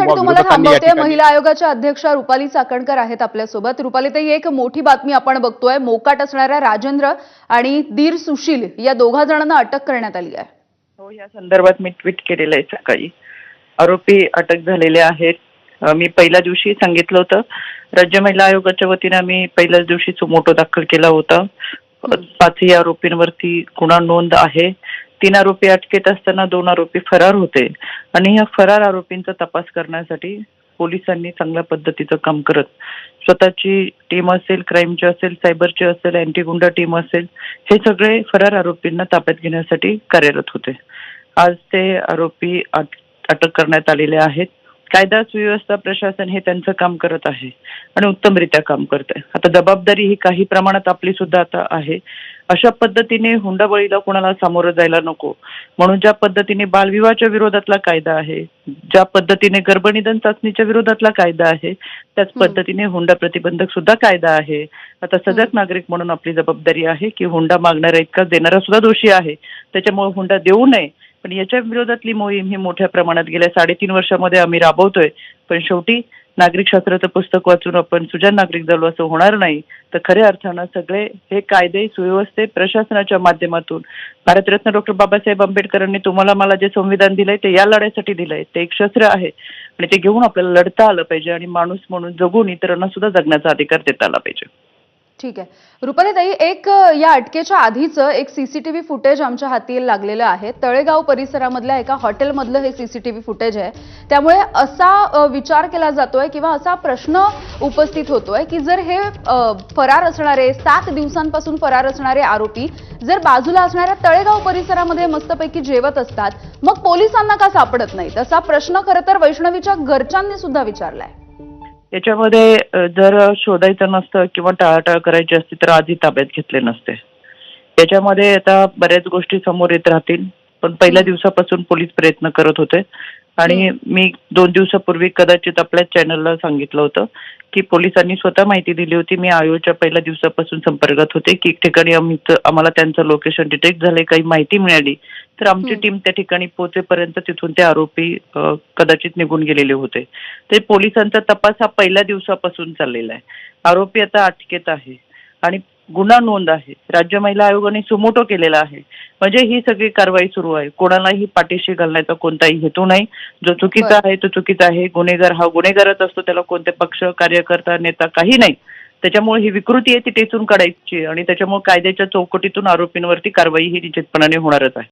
मिनिटांसाठी तुम्हाला थांबवते. महिला आयोगाच्या अध्यक्षा रुपाली चाकणकर आहेत आपल्यासोबत. रुपालीताई, एक मोठी बातमी आपण बघतोय. मोकाट असणाऱ्या राजेंद्र आणि दीर सुशील या दोघा जणांना अटक करण्यात आली आहे. हो, या संदर्भात मी ट्विट केलेलं आहे सकाळी. आरोपी अटक झालेले आहेत. मी पहिल्या दिवशी सांगितलं होतं, राज्य महिला आयोगाच्या वतीने आम्ही पहिल्याच दिवशी सुमोटो दाखल केला होता. 5ही आरोपींवरती गुन्हा नोंद आहे. 3 आरोपी अटकेत असताना 2 आरोपी फरार होते आणि या फरार आरोपींचा तपास करण्यासाठी पोलिसांनी चांगल्या पद्धतीचं काम करत स्वतःची टीम असेल, क्राईमची असेल, सायबरची असेल, अँटी गुंडा टीम असेल, हे सगळे फरार आरोपींना ताब्यात घेण्यासाठी कार्यरत होते. आज ते आरोपी अटक करण्यात आलेले आहेत. कायदा सुव्यवस्था प्रशासन हे त्यांचं काम करत आहे आणि उत्तमरित्या काम करत आहे. आता जबाबदारी ही काही प्रमाणात आपली सुद्धा आता आहे. अशा पद्धतीने हुंडाबळीला कोणाला सामोरं जायला नको म्हणून ज्या पद्धतीने बालविवाहाच्या विरोधातला कायदा आहे, ज्या पद्धतीने गर्भनिधन चाचणीच्या विरोधातला कायदा आहे, त्याच पद्धतीने हुंडा प्रतिबंधक सुद्धा कायदा आहे. आता सजग नागरिक म्हणून आपली जबाबदारी आहे की हुंडा मागणारा इतका देणारा सुद्धा दोषी आहे, त्याच्यामुळे हुंडा देऊ नये. पण याच्या विरोधातली मोहीम ही मोठ्या प्रमाणात गेल्या 3.5 वर्षामध्ये आम्ही राबवतोय. पण शेवटी नागरिक शास्त्राचं पुस्तक वाचून आपण सुजाण नागरिक झालो असं होणार नाही. तर खऱ्या अर्थानं सगळे हे कायदे सुव्यवस्थे प्रशासनाच्या माध्यमातून भारतरत्न डॉक्टर बाबासाहेब आंबेडकरांनी तुम्हाला मला जे संविधान दिलंय ते या लढ्यासाठी दिलंय. ते एक शस्त्र आहे आणि ते घेऊन आपल्याला लढता आलं पाहिजे आणि माणूस म्हणून जगून इतरांना सुद्धा जगण्याचा अधिकार देता आला पाहिजे. ठीक आहे. रुपालीताई, एक या अटकेच्या आधीचं एक सीसीटीव्ही फुटेज आमच्या हाती लागलेलं आहे. तळेगाव परिसरामधल्या एका हॉटेलमधलं हे सीसीटीव्ही फुटेज आहे. त्यामुळे असा विचार केला जातोय किंवा असा प्रश्न उपस्थित होतोय की जर हे फरार असणारे 7 दिवसांपासून फरार असणारे आरोपी जर बाजूला असणाऱ्या तळेगाव परिसरामध्ये मस्तपैकी जेवत असतात, मग पोलिसांना का सापडत नाहीत? असा प्रश्न खरं तर वैष्णवीच्या घरच्यांनी सुद्धा विचारलाय. याच्यामध्ये जर शोधायचं नसतं किंवा टाळाटाळ करायची असती तर आधी ताब्यात घेतले नसते. याच्यामध्ये आता बऱ्याच गोष्टी समोर येत राहतील, पण पहिल्या दिवसापासून पोलीस प्रयत्न करत होते आणि मी 2 दिवसापूर्वी कदाचित आपल्या चॅनलला सांगितलं होतं की पोलिसांनी स्वतः माहिती दिली होती. मी आयोच्या पहिल्या दिवसापासून संपर्कात होते की एक ठिकाणी आम्हाला त्यांचं लोकेशन डिटेक्ट झालंय, काही माहिती मिळाली तर आमची टीम त्या ठिकाणी पोहोचेपर्यंत तिथून ते आरोपी कदाचित निघून गेलेले होते. ते पोलिसांचा तपास हा पहिल्या दिवसापासून चाललेला आहे. आरोपी आता अटकेत आहे आणि गुन्हा नोंद आहे. राज्य महिला आयोगाने सुमोटो केलेला आहे. म्हणजे ही सगळी कारवाई सुरू आहे. कोणालाही पाठीशी घालण्याचा कोणताही हेतू नाही. जो चुकीचा आहे तो चुकीचा आहे. गुन्हेगार हा गुन्हेगारच असतो. त्याला कोणते पक्ष, कार्यकर्ता, नेता काही नाही. त्याच्यामुळे ही विकृती आहे ती टेचून काढायची आणि त्याच्यामुळे कायद्याच्या चौकटीतून आरोपींवरती कारवाई ही निश्चितपणाने होणारच आहे.